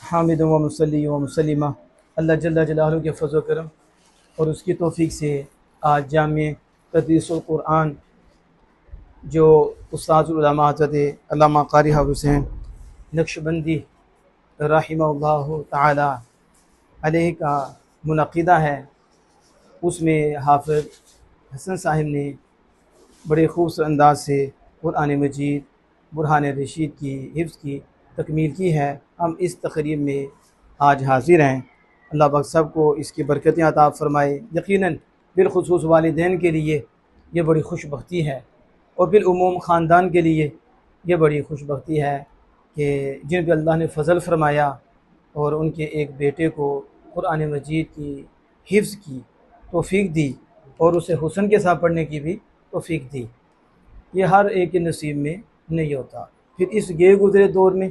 हामिद व मुसल्ली व मुसल्लिमा अल्लाह जल्ला जलालहू के फज़ल करम और उसकी तौफ़ीक से आज जामे तदरीसुल कुरान जो उस्ताद उलमा हज़रत अल्लामा क़ारी हाफ़िज़ हुसैन नक्शबंदी रहिमहुल्लाह ताला अलैह का मुनक़िदा है, उसमें हाफ़िज़ हसन साहिब ने बड़े खूबसूरत अंदाज से कुरान मजीद बुरहान रशीद की हिफ्ज़ की तकमील की है। हम इस तक़रीब में आज हाज़िर हैं। अल्लाह पाक सब को इसकी बरकतें अता फ़रमाए। यकीनन बिलख़ुसूस वालिदैन के लिए ये बड़ी खुशबख्ती है और बिलउमूम ख़ानदान के लिए ये बड़ी खुशबख्ती है कि जिन पर अल्लाह ने फ़ज़ल फ़रमाया और उनके एक बेटे को कुरान मजीद की हिफ्ज़ की तौफ़ीक दी और उसे हुस्न के साथ पढ़ने की भी तौफ़ीक दी। ये हर एक के नसीब में नहीं होता। फिर इस गे गुज़रे दौर में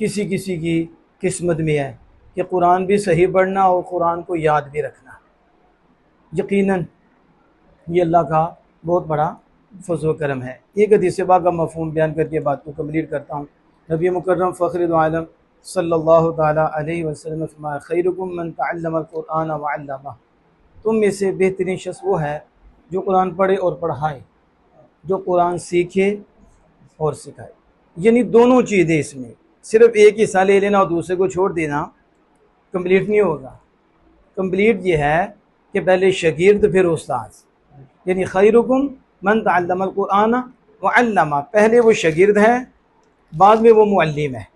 किसी किसी की किस्मत में है कि कुरान भी सही पढ़ना और कुरान को याद भी रखना। यकीनन ये अल्लाह का बहुत बड़ा फ़ज़ल करम है। एक हदीस पाक का मफ़हूम बयान करके बात को कंप्लीट करता हूँ। नबी मुकर्रम फ़ख्रुल आलम सल्लल्लाहु ताला अलैहि वसल्लम ने फरमाया, खैरुकुम मन तअल्लमल कुरान व अल्लमा। तुम में से बेहतरीन शख्स वो है जो कुरान पढ़े और पढ़ाए, जो कुरान सीखे और सिखाए। यानी दोनों चीज़ें इसमें, सिर्फ़ एक हिस्सा ले लेना और दूसरे को छोड़ देना कंप्लीट नहीं होगा। कंप्लीट ये है कि पहले शागिर्द फिर उस्ताद, यानी खैरुकुम मन तअल्लमल कुरान व अल्लमा। पहले वो शागिर्द है, बाद में वो मुअल्लिम है,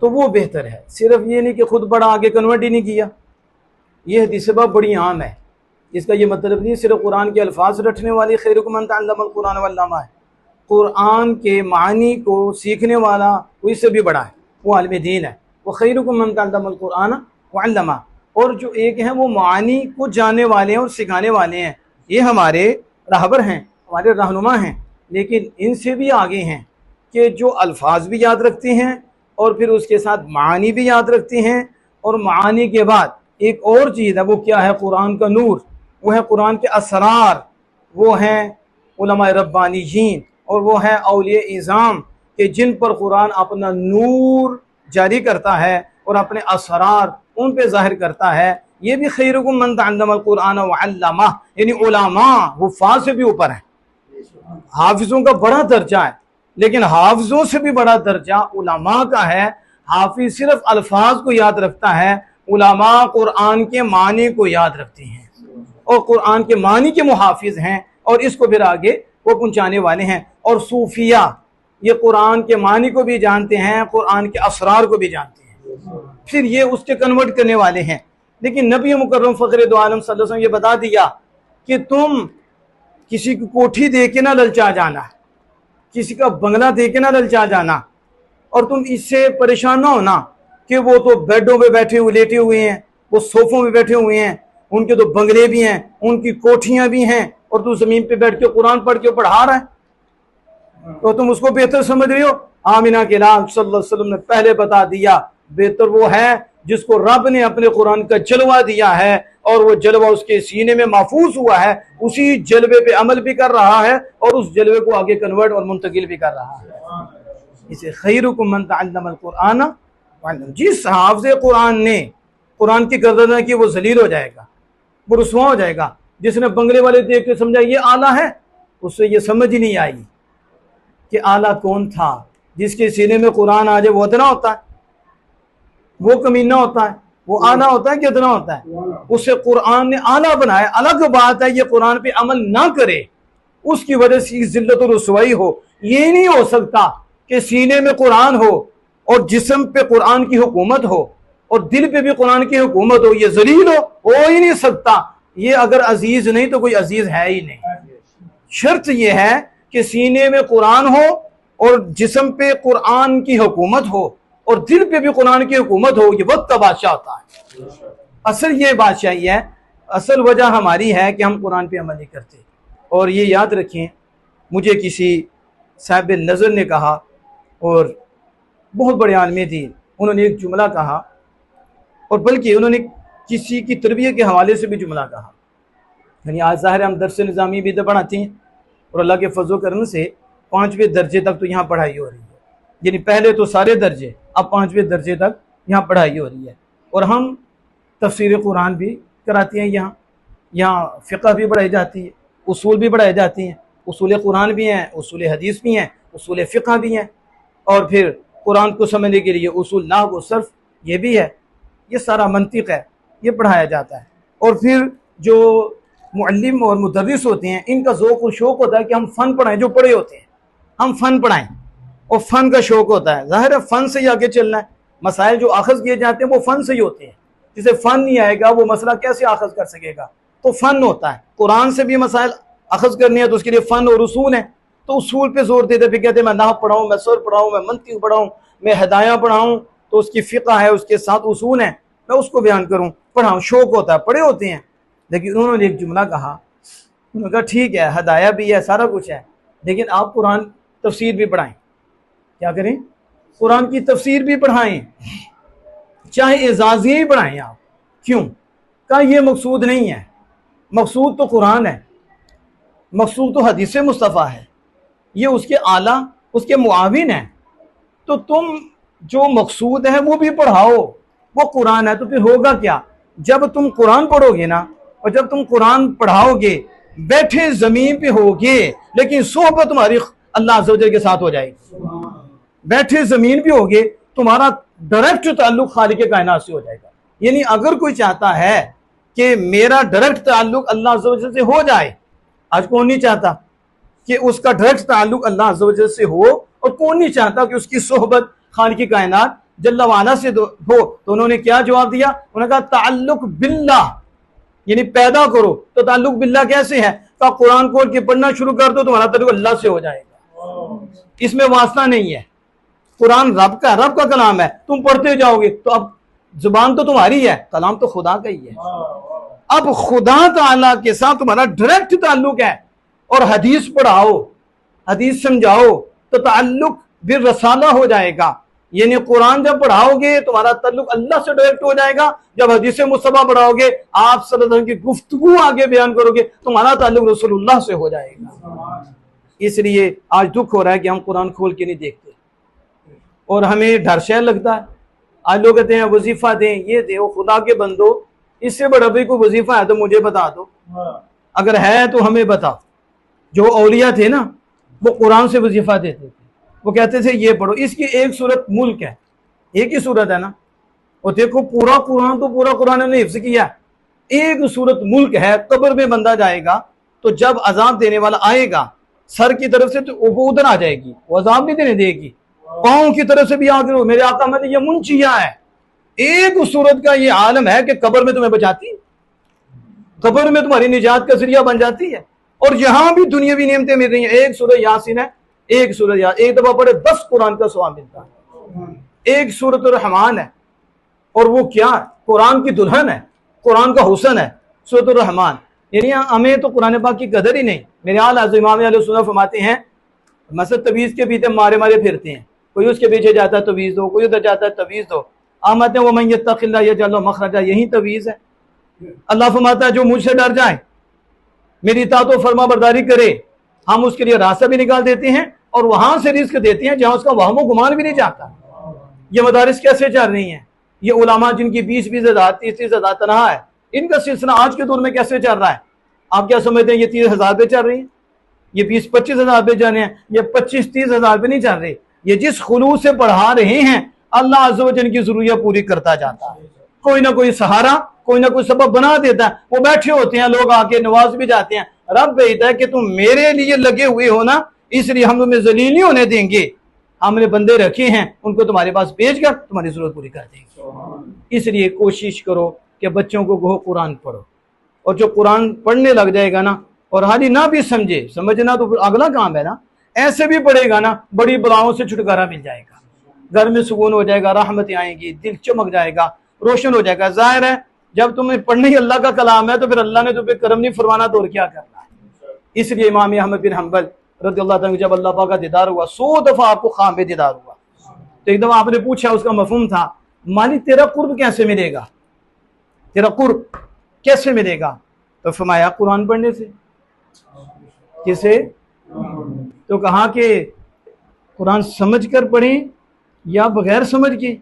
तो वो बेहतर है। सिर्फ ये नहीं कि खुद बड़ा आगे कन्वर्ट ही नहीं किया। ये हदीस बात बड़ी आम है। इसका ये मतलब नहीं सिर्फ कुरान के अल्फाज रटने वाली खैरुकुम मन तअल्लमल कुरान व अल्लमा है। कुरान के मानी को सीखने वाला वो इससे भी बड़ा है, वो आलिम दीन है। वो खैरुकुम मन तअल्लमल कुरान व अल्लमा। और जो एक हैं वो मानी को जानने वाले हैं और सिखाने वाले हैं। ये हमारे रहबर हैं, हमारे रहनुमा हैं। लेकिन इनसे भी आगे हैं कि जो अल्फाज भी याद रखते हैं और फिर उसके साथ मानी भी याद रखते हैं। और मानी के बाद एक और चीज़ है, वो क्या है? कुरान का नूर, वो है कुरान के असरार, वो हैं उलमा रब्बानीयीन और वो हैं औलिया इज़ाम कि जिन पर कुरान अपना नूर जारी करता है और अपने असरार उन पे ज़ाहिर करता है। ये भी खैरुकुम मन तअल्लमल कुरान व अल्लमा, यानी उलमा हुफ़्फ़ाज़ से भी ऊपर है। हाफिज़ों का बड़ा दर्जा है, लेकिन हाफिज़ों से भी बड़ा दर्जा उलमा का है। हाफिज़ सिर्फ अल्फाज को याद रखता है, उलमा कुरान के मानी को याद रखते हैं और कुरान के मानी के मुहाफिज हैं और इसको फिर आगे वो पहुंचाने वाले हैं। और सूफिया ये कुरान के मानी को भी जानते हैं, कुरान के असरार को भी जानते हैं, फिर ये उसके कन्वर्ट करने वाले हैं। लेकिन नबी मुकर्रम फ़ख्रुल आलम सल्लल्लाहु अलैहि वसल्लम ये बता दिया कि तुम किसी की कोठी दे के ना ललचा जाना, किसी का बंगला दे के ना ललचा जाना, और तुम इससे परेशान ना होना कि वो तो बेडों पे बैठे हुए लेटे हुए हैं, वो सोफों पे बैठे हुए हैं, उनके तो बंगले भी हैं, उनकी कोठियां भी हैं, और तू ज़मीन पे बैठ के कुरान पढ़ के पढ़ा रहा है, तो तुम उसको बेहतर समझ रहे हो। आमिना के लाल सल्लल्लाहु अलैहि वसल्लम ने पहले बता दिया, बेहतर वो है जिसको रब ने अपने कुरान का जलवा दिया है और वो जलवा उसके सीने में महफूज हुआ है, उसी जलवे पे अमल भी कर रहा है और उस जलवे को आगे कन्वर्ट और मुंतकिल भी कर रहा है। इसे खैरुकुम मन तअल्लमल कुरान व अल्लमा। जिस हाफ़िज़ कुरान ने कुरान की कदर न की वो जलील हो जाएगा, वो रुसवा हो जाएगा। जिसने बंगले वाले देख के समझा ये आला है, उससे ये समझ ही नहीं आई कि आला कौन था। जिसके सीने में कुरान आ जाए वो अदना होता है, वो कमीना होता है, वो आला होता है कि अदना होता है। उसे कुरान ने आला बनाया। अलग बात है ये कुरान पे अमल ना करे, उसकी वजह से जिल्लत और रुसवाई हो। ये नहीं हो सकता कि सीने में कुरान हो और जिस्म पे कुरान की हुकूमत हो और दिल पे भी कुरान की हुकूमत हो, ये जलील हो ही नहीं सकता। ये अगर अजीज नहीं तो कोई अजीज है ही नहीं। शर्त यह है कि सीने में कुरान हो और जिस्म पे कुरान की हुकूमत हो और दिल पे भी कुरान की हुकूमत हो, ये वक्त का बादशाह होता है। असल ये बादशाही है, असल वजह हमारी है कि हम कुरान पे अमल नहीं करते। और ये याद रखें, मुझे किसी साहिब नज़र ने कहा, और बहुत बड़े आलमी थी, उन्होंने एक जुमला कहा, और बल्कि उन्होंने किसी की तरबियत के हवाले से भी जुमला कहा। यानी आज ज़ाहिर हम दर्स निज़ामी भी तो पढ़ाते हैं और अल्लाह के फजल करम से 5वें दर्जे तक तो यहाँ पढ़ाई हो रही है, यानी पहले तो सारे दर्जे, अब 5वें दर्जे तक यहाँ पढ़ाई हो रही है। और हम तफसीर कुरान भी कराती हैं यहाँ फ़िक़्ह भी पढ़ाई जाती है, उसूल भी पढ़ाई जाती हैं, उसूल कुरान भी हैं, उसूल हदीस भी हैं, उसूल फ़िक़्ह भी हैं, और फिर कुरान को समझने के लिए उसूल नाहव व सर्फ़ ये भी है, ये सारा मंतिक़ है, ये पढ़ाया जाता है। और फिर जो मुअल्लिम और मुदर्रिस होते हैं इनका ज़ौक़ और शौक़ होता है कि हम फ़न पढ़ाएं, जो पढ़े होते हैं हम फ़न पढ़ाएं, और फ़न का शौक़ होता है। ज़ाहिर है फ़न से ही आगे चलना है, मसाइल जो आख़ज़ किए जाते हैं वो फ़न से ही होते हैं। जिसे फ़न नहीं आएगा वो मसला कैसे आख़ज़ कर सकेगा, तो फ़न होता है। कुरान से भी मसाइल अख़ज़ करनी है तो उसके लिए फ़न और उसूल है, तो उसूल पे जोर देते फिर कहते हैं मैं नाहव पढ़ाऊँ, मैं सर्फ़ पढ़ाऊँ, मैं मंतिक़ पढ़ाऊँ, मैं हिदाया पढ़ाऊँ, तो उसकी फ़िक़्ह है, उसके साथ उसूल है, मैं उसको बयान करूँ, पढ़ाऊँ, शौक़ होता है, पढ़े होते हैं। लेकिन उन्होंने एक जुमला कहा, उन्होंने कहा ठीक है हिदाया भी है, सारा कुछ है, लेकिन आप कुरान तफसीर भी पढ़ाएं। क्या करें? कुरान की तफसीर भी पढ़ाएं, चाहे एजाज़िया ही पढ़ाएं आप। क्यों? कहा ये मकसूद नहीं है, मकसूद तो कुरान है, मकसूद तो हदीस मुस्तफ़ा है, ये उसके आला उसके मुआविन है। तो तुम जो मकसूद है वो भी पढ़ाओ, वो कुरान है। तो फिर होगा क्या, जब तुम कुरान पढ़ोगे ना, और जब तुम कुरान पढ़ाओगे बैठे ज़मीन पे होगे, लेकिन सोहबत तुम्हारी अल्लाह अज़्ज़ व जल के साथ हो जाएगी। बैठे ज़मीन पे होगे, तुम्हारा डायरेक्ट ताल्लुक खालिक कायनात से हो जाएगा। यानी अगर कोई चाहता है कि मेरा डायरेक्ट ताल्लुक अल्लाह अज़्ज़ व जल से हो जाए, आज कौन नहीं चाहता कि उसका डायरेक्ट ताल्लुक अल्लाह अज़्ज़ व जल से हो, और कौन नहीं चाहता कि उसकी सोहबत खालिक कायनात जल्ला वाला से हो। तो उन्होंने क्या जवाब दिया? उन्होंने कहा ताल्लुक बिल्लाह, यानी पैदा करो। तो ताल्लुक बिल्लाह कैसे है? कहा कुरान खोल के पढ़ना शुरू कर दो, तुम्हारा ताल्लुक अल्लाह से हो जाएगा, इसमें वास्ता नहीं है। कुरान रब का कलाम है, तुम पढ़ते जाओगे तो अब जुबान तो तुम्हारी है, कलाम तो खुदा का ही है। अब खुदा ताला के साथ तुम्हारा डायरेक्ट ताल्लुक है, और हदीस पढ़ाओ, हदीस समझाओ, तो ताल्लुक बिर रसाला हो जाएगा। यानी कुरान जब पढ़ाओगे तुम्हारा ताल्लुक अल्लाह से डायरेक्ट हो जाएगा, जब हदीस मुस्तफा पढ़ाओगे, आप सल्लल्लाहु अलैहि वसल्लम की गुफ्तगू आगे बयान करोगे, तुम्हारा ताल्लुक रसूलुल्लाह से हो जाएगा। इसलिए आज दुख हो रहा है कि हम कुरान खोल के नहीं देखते, और हमें डर शय लगता है। आज लोग कहते हैं वजीफा दें, ये दो, खुदा के बंदो इससे बड़ा भी कोई वजीफा है तो मुझे बता दो, अगर है तो हमें बताओ। जो औलिया थे ना वो कुरान से वजीफा देते थे, वो कहते थे ये पढ़ो, इसकी एक सूरत मुल्क है, एक ही सूरत है ना, और देखो पूरा कुरान तो पूरा कुरान ने हिफ्ज़ किया, एक सूरत मुल्क है। कब्र में बंदा जाएगा तो जब अजाब देने वाला आएगा सर की तरफ से तो वो उधर आ जाएगी, वो अजाब नहीं देने देगी, पाँव की तरफ से भी आगे मेरे आका मैंने ये मुंशिया है। एक सूरत का ये आलम है कि कब्र में तुम्हें बचाती, कब्र में तुम्हारी निजात का जरिया बन जाती है, और यहां भी दुनियावी नेमतें मिल रही हैं। एक सूरत यासीन है, एक सूरत एक दफा पढ़े 10 कुरान का सवाब मिलता है। एक सूरत रहमान है, और वो क्या, कुरान की दुल्हन है, कुरान का हुसन है सूरत रहमान। यानी हमें तो कुरान पाक की कदर ही नहीं। मेरे आला इमाम अहले सुन्नत फरमाते हैं, मसद तवीज़ के पीछे मारे मारे फिरते हैं, कोई उसके पीछे जाता है तवीज़ दो, कोई उधर जाता है तवीज़ दो। आमत वो मैं यत्तक़िल्लाह यजअल लहु मख़रजा, यही तवीज़ है। अल्लाह फरमाता है जो मुझसे डर जाए, मेरी इताअत व फरमा बरदारी करे, हम उसके लिए रास्ता भी निकाल देते हैं, और वहां से रिस्क देते हैं जहां उसका वहमो गुमान भी नहीं जाता। ये मदारिस कैसे चल रही हैं, ये उलमा जिनकी 20-20 हज़ार 30-30 हज़ार तनहा है, इनका सिलसिला आज के दौर में कैसे चल रहा है? आप क्या समझते हैं ये 30,000 पे चल रही है, ये 20-25 हज़ार पे चल रहे हैं, ये 25-30 हज़ार पे नहीं चल रहे। ये जिस खुलूस से पढ़ा रहे हैं अल्लाह अज़्ज़ व जल की ज़रूरियत पूरी करता जाता है। कोई ना कोई सहारा, कोई ना कोई सबब बना देता है। वो बैठे होते हैं, लोग आके नवाज भी जाते हैं। रब कहता है कि तुम मेरे लिए लगे हुए हो ना, इसलिए हम तुम्हें जलील नहीं होने देंगे। हमने बंदे रखे हैं, उनको तुम्हारे पास भेजकर तुम्हारी जरूरत पूरी कर देंगे। इसलिए कोशिश करो कि बच्चों को कहो कुरान पढ़ो, और जो कुरान पढ़ने लग जाएगा ना, और हाली ना भी समझे, समझना तो फिर अगला काम है ना, ऐसे भी पढ़ेगा ना, बड़ी बलाओं से छुटकारा मिल जाएगा, घर में सुकून हो जाएगा, रहमतें आएंगी, दिल चमक जाएगा, रोशन हो जाएगा। जाहिर है जब तुम्हें पढ़ने ही अल्लाह का कलाम है तो फिर अल्लाह ने तुम्हें करम नहीं फरमाना तो और क्या करना है। इसलिए इमाम अहमद बिन हम्बल रज़ियल्लाहु अन्हु जब अल्लाह पाक का दीदार हुआ, 100 दफा आपको ख़ाम में दीदार हुआ, तो एक दफा आपने पूछा, उसका मफहूम था, मालिक तेरा कुर्ब कैसे मिलेगा, तेरा कुर्ब कैसे मिलेगा? तो फरमाया कुरान पढ़ने से। किसे? तो कहा कि कुरान समझ कर पढ़ें या बगैर समझ के?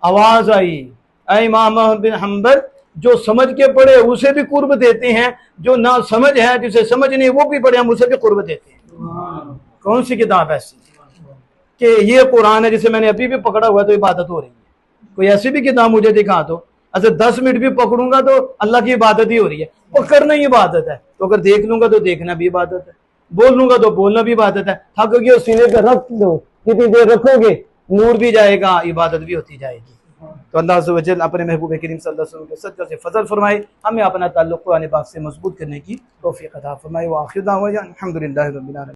आवाज़ आई, ऐ इमाम अहमद बिन हम्बल, जो समझ के पढ़े उसे भी कुर्ब देते हैं, जो ना समझ है जिसे समझ नहीं वो भी पढ़े हम उसे भी कुर्ब देते हैं। कौन सी किताब ऐसी कि ये कुरान है जिसे मैंने अभी भी पकड़ा हुआ तो इबादत हो रही है? कोई ऐसी भी किताब मुझे दिखा दो, अच्छा 10 मिनट भी पकड़ूंगा तो अल्लाह की इबादत ही हो रही है। पकड़ना ही इबादत है, तो अगर देख लूंगा तो देखना भी इबादत है, बोल लूंगा तो बोलना भी इबादत है। थक गए सीने पे रख दो, कितनी देर रखोगे, नूर भी जाएगा, इबादत भी होती जाएगी। तो अल्लाह अज़्ज़ व जल अपने महबूब करीम सल्लल्लाहु अलैहि वसल्लम के सदक़े से फजल फरमाए, हमें अपना ताल्लुक़ कुरान पाक से मजबूत करने की तौफ़ीक़ अता फरमाए। व आखिर दावाना अल्हम्दुलिल्लाहि रब्बिल आलमीन।